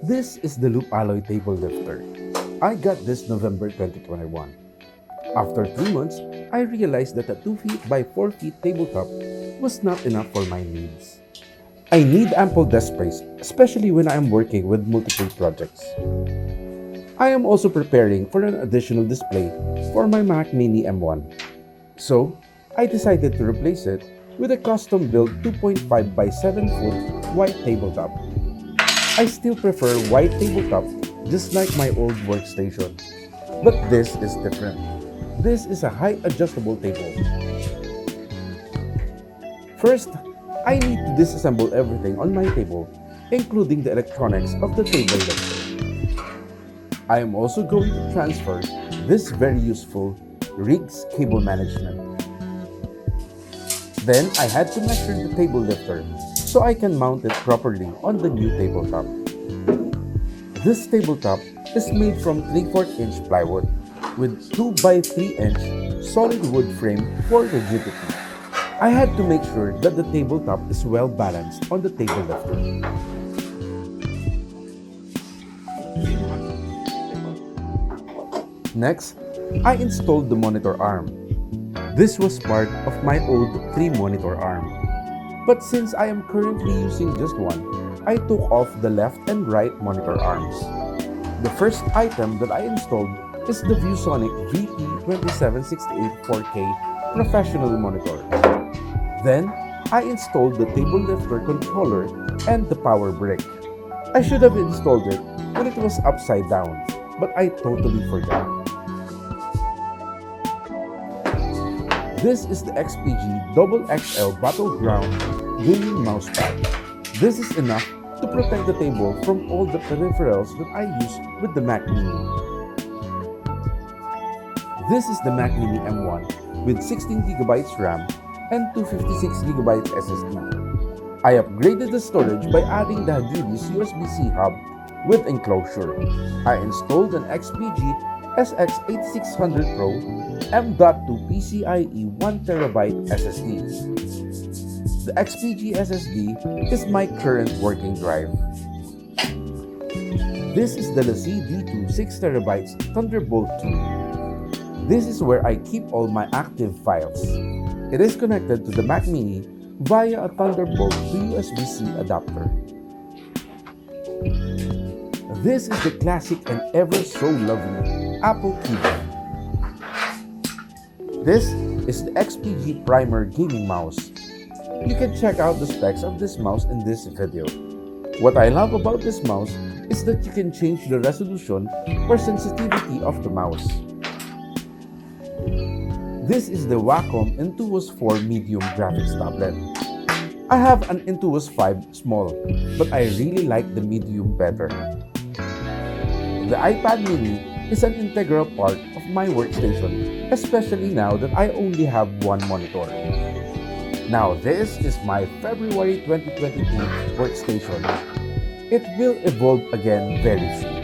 This is the loop alloy table lifter. I got this November 2021. After 3 months, I realized that a 2 feet by 4 feet tabletop was not enough for my needs. I need ample desk space, especially when I am working with multiple projects. I am also preparing for an additional display for my Mac Mini M1. So, I decided to replace it with a custom-built 2.5 by 7 foot white tabletop. I still prefer white tabletop just like my old workstation. But this is different. This is a high adjustable table. First, I need to disassemble everything on my table, including the electronics of the table lifter. I am also going to transfer this very useful REEGZ cable management. Then I had to measure the table lifter so I can mount it properly on the new tabletop. This tabletop is made from 3/4 inch plywood with 2 by 3 inch solid wood frame for rigidity. I had to make sure that the tabletop is well balanced on the table lifter. Next, I installed the monitor arm. This was part of my old 3-monitor arm. But since I am currently using just one, I took off the left and right monitor arms. The first item that I installed is the Viewsonic VP2768-4K professional monitor. Then, I installed the table lifter controller and the power brick. I should have installed it when it was upside down, but I totally forgot. This is the XPG XXL Battleground gaming mousepad. This is enough to protect the table from all the peripherals that I use with the Mac Mini. This is the Mac Mini M1 with 16GB RAM and 256GB SSD. I upgraded the storage by adding the Hagibis USB-C Hub with enclosure. I installed an XPG SX8600 Pro M.2 PCIe 1TB SSD. The XPG SSD is my current working drive. This is the LaCie D2 6TB Thunderbolt 2. This is where I keep all my active files. It is connected to the Mac Mini via a Thunderbolt to USB-C adapter. This is the classic and ever so lovely Apple keyboard. This is the XPG Primer gaming mouse. You can check out the specs of this mouse in this video. What I love about this mouse is that you can change the resolution or sensitivity of the mouse. This is the Wacom Intuos 4 medium graphics tablet. I have an Intuos 5 small, but I really like the medium better. The iPad mini is an integral part of my workstation, especially now that I only have one monitor. Now this is my February 2022 workstation. It will evolve again very soon.